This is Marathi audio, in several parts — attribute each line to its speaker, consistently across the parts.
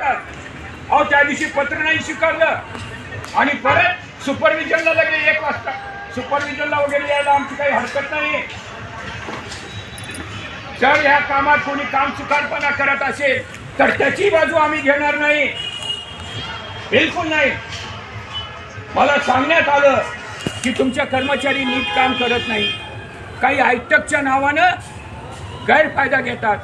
Speaker 1: लागतात. अहो त्या दिवशी पत्र नाही स्वीकारलं आणि परत सुपरविजनला लगेच 1 वाजता सुपरविजनला वगैरे यायला आमची काही हरकत नाही. जर ह्या कामात कोणी काम चुकारपणा करत असेल तर त्याची बाजू आम्ही घेणार नाही, बिलकुल नाही. मला सांगण्यात आलं की तुमच्या कर्मचारी नीट काम करत नाही, काही आयटकच्या नावानं गैरफायदा घेतात.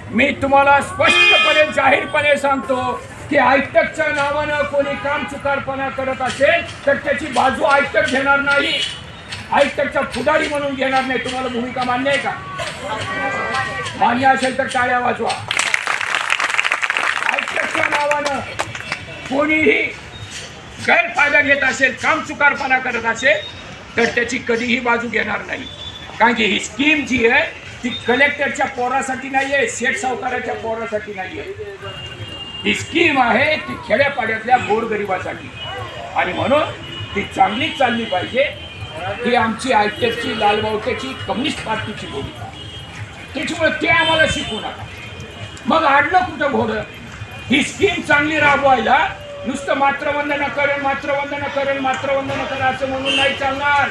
Speaker 1: मी तुम्हाला स्पष्टपणे जाहीरपणे सांगतो की आयटकच्या नावानं कोणी काम चुकारपणा करत असेल तर त्याची बाजू आयटक घेणार नाही, आयटकचा पुढारी म्हणून घेणार नाही. तुम्हाला भूमिका मान्य आहे का? मान्य असेल तर टाळ्या वाजवा. आयटकच्या नावानं कोणीही गैरफायदा घेत असेल, काम चुकारपणा करत असेल तर त्याची कधीही बाजू घेणार नाही. कारण की ही स्कीम जी आहे ती कलेक्टरच्या पोरासाठी नाही आहे, शेठ सावकाराच्या पोरासाठी नाही आहे. ही स्कीम आहे ती खेड्यापाड्यातल्या गोरगरिबासाठी आणि म्हणून ती चांगलीच चालली पाहिजे. ही आमची आयटेकची, लालबावट्याची, कम्युनिस्ट पार्टीची भूमिका. त्याच्यामुळे ते आम्हाला शिकवू नका. मग आडलं कुठं घोडं? ही स्कीम चांगली राबवायला नुसतं मात्रवंदना करेल, मात्रवंदना करेल, मात्रवंदना करेल असं म्हणून नाही चालणार.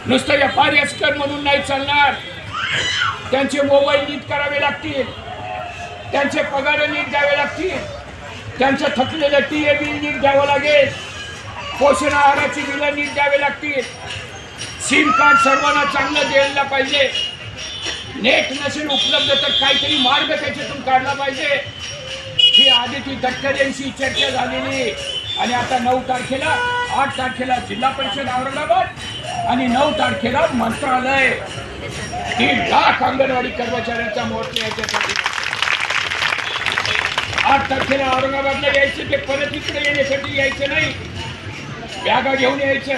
Speaker 1: नुसतं FRSकर म्हणून नाही चालणार. त्यांचे मोबाईल नीट करावे लागतील, त्यांचे पगार नीट द्यावे लागतील, त्यांचं थकलेलं TA बिल नीट द्यावं लागेल, पोषण आहाराची बिलं नीट द्यावे लागतील, सिम कार्ड सर्वांना चांगलं द्यायला पाहिजे. नेट नसेल उपलब्ध तर काहीतरी मार्ग त्याच्यातून काढला पाहिजे. ही आदिती तटकरेंशी चर्चा झालेली आणि आता 9 तारखेला 8 तारखेला जिल्हा परिषद औरंगाबाद आणि 9 तारखेला मंत्रालय. 3 लाख अंगणवाडी कर्मचाऱ्यांचा मोर्चा याच्यासाठी. 8 तारखेला औरंगाबादला यायचं, ते परत इकडे येण्यासाठी यायचं नाही, बॅगा घेऊन यायचं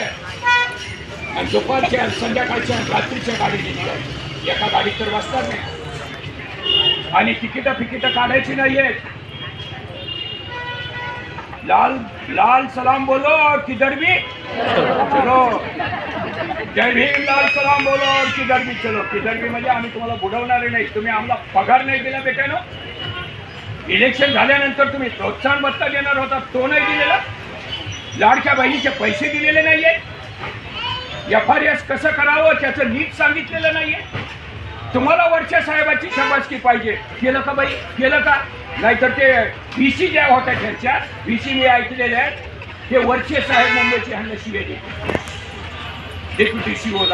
Speaker 1: आणि दुपारच्या, संध्याकाळच्या, रात्रीच्या गाडीने निघायचं. एका गाडीत तर बसतात नाही आणि तिकीट काढायची नाहीये. लाल सलाम बोलो और किधर भी चलो, जय भीम. लाल सलाम बोलो और किधर भी चलो. किधर भी म्हणजे आम्ही तुम्हाला बुडवणारे नाही. तुम्ही आम्हाला पगार नाही दिला बेटानो. इलेक्शन झाल्यानंतर तुम्ही प्रोत्साहन भत्ता देणार होता, तो नाही दिलेला. लाडक्या बहिणीचे पैसे दिलेले नाहीये. FRS कसं करावं त्याचं नीट सांगितलेलं नाहीये. तुम्हाला वरच्या साहेबाची शाबासकी पाहिजे. केलं का बाई? केलं का? नाहीतर ते VC ज्या होत्या त्यांच्या VC मी ऐकलेल्या आहेत, ते वरचे साहेब मुंबईचे ह्यांना शिवे देते. डेप्युटी CO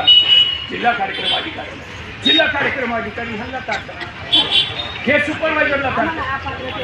Speaker 1: जिल्हा कार्यक्रम अधिकारी ह्यांना टाकतात, हे सुपरवायझरला टाकतात.